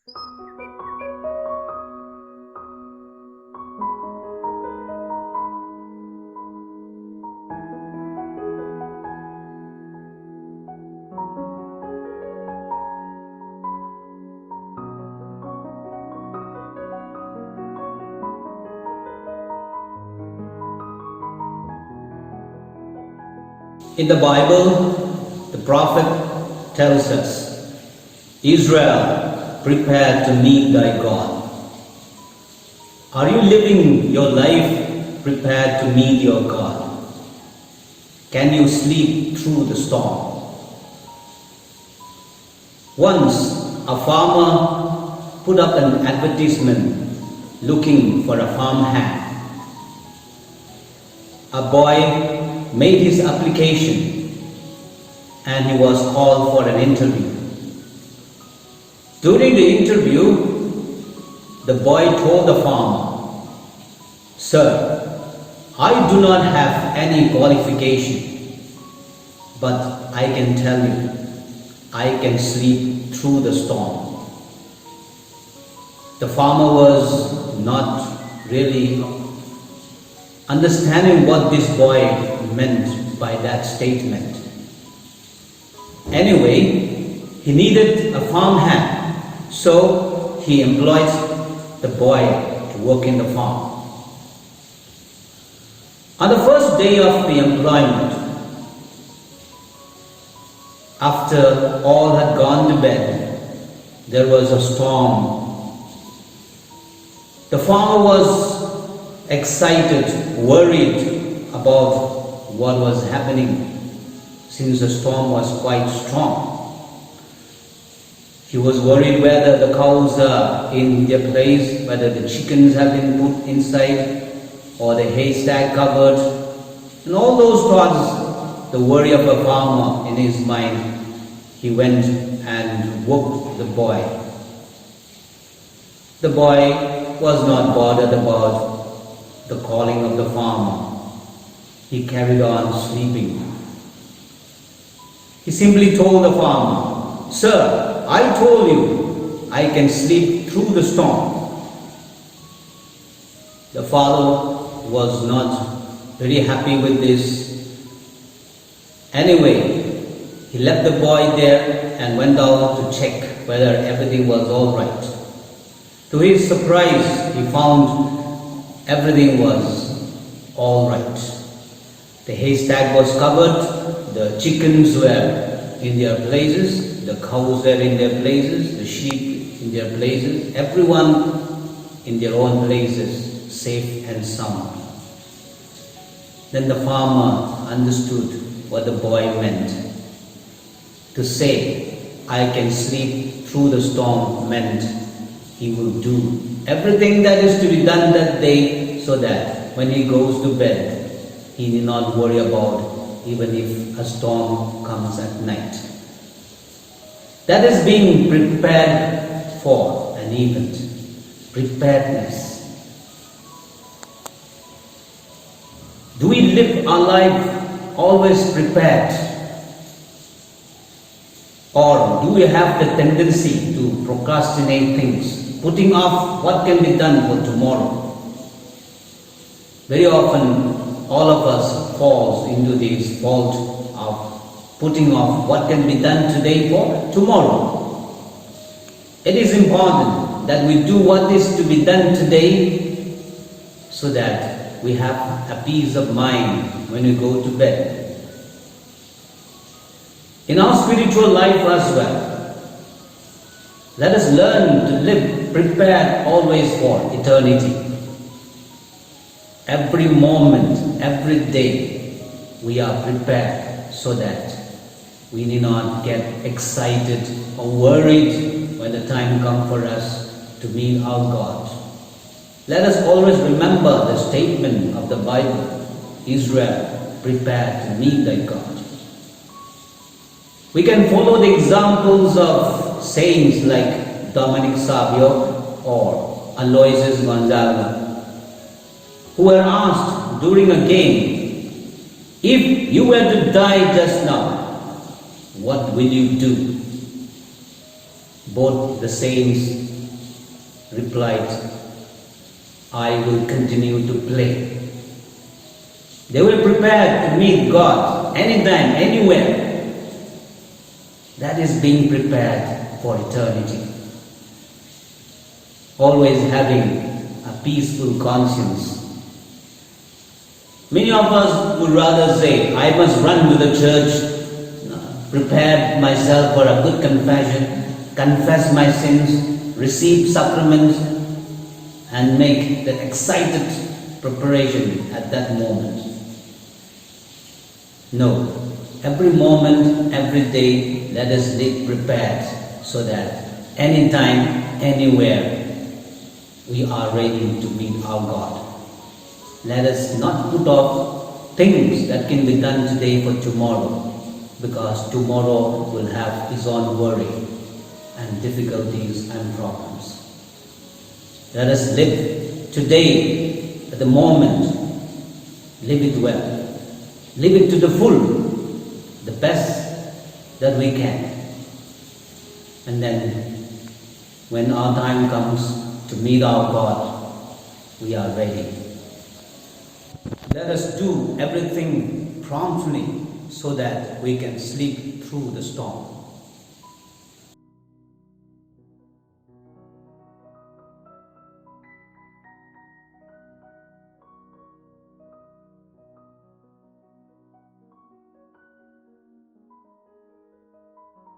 In the Bible, the prophet tells us, Israel, prepare to meet thy God. Are you living your life prepared to meet your God? Can you sleep through the storm? Once, a farmer put up an advertisement looking for a farm hand. A boy made his application and he was called for an interview. During the interview, the boy told the farmer, "Sir, I do not have any qualification, but I can tell you, I can sleep through the storm." The farmer was not really understanding what this boy meant by that statement. Anyway, he needed a farm hand, so he employed the boy to work in the farm. On the first day of the employment, after all had gone to bed, there was a storm. The farmer was excited, worried about what was happening since the storm was quite strong. He was worried whether the cows are in their place, whether the chickens have been put inside or the haystack covered. And all those thoughts, the worry of a farmer in his mind, he went and woke the boy. The boy was not bothered about the calling of the farmer. He carried on sleeping. He simply told the farmer, "Sir, I told you I can sleep through the storm." The father was not very happy with this. Anyway, he left the boy there and went out to check whether everything was all right. To his surprise, he found everything was all right. The haystack was covered, the chickens were in their places, the cows were in their places, the sheep in their places, everyone in their own places, safe and sound. Then the farmer understood what the boy meant. To say, "I can sleep through the storm," meant he will do everything that is to be done that day so that when he goes to bed, he need not worry about even if a storm comes at night. That is being prepared for an event. Preparedness. Do we live our life always prepared? Or do we have the tendency to procrastinate things, putting off what can be done for tomorrow? Very often, all of us falls into this fault of putting off what can be done today for tomorrow. It is important that we do what is to be done today so that we have a peace of mind when we go to bed. In our spiritual life as well, let us learn to live prepared always for eternity. Every moment, every day, we are prepared so that we need not get excited or worried when the time comes for us to meet our God. Let us always remember the statement of the Bible, Israel, prepare to meet thy God. We can follow the examples of saints like Dominic Savio or Aloysius Gonzaga, who were asked during a game, "If you were to die just now, what will you do?" Both the saints replied, I will continue to play. They were prepared to meet God anytime, anywhere. That is being prepared for eternity. Always having a peaceful conscience. Many of us would rather say, I must run to the church, prepare myself for a good confession, confess my sins, receive sacraments, and make the excited preparation at that moment. No. Every moment, every day, let us live prepared so that anytime, anywhere, we are ready to meet our God. Let us not put off things that can be done today for tomorrow, because tomorrow will have its own worry and difficulties and problems. Let us live today, at the moment, live it well. Live it to the full, the best that we can. And then, when our time comes to meet our God, we are ready. Let us do everything promptly so that we can sleep through the storm.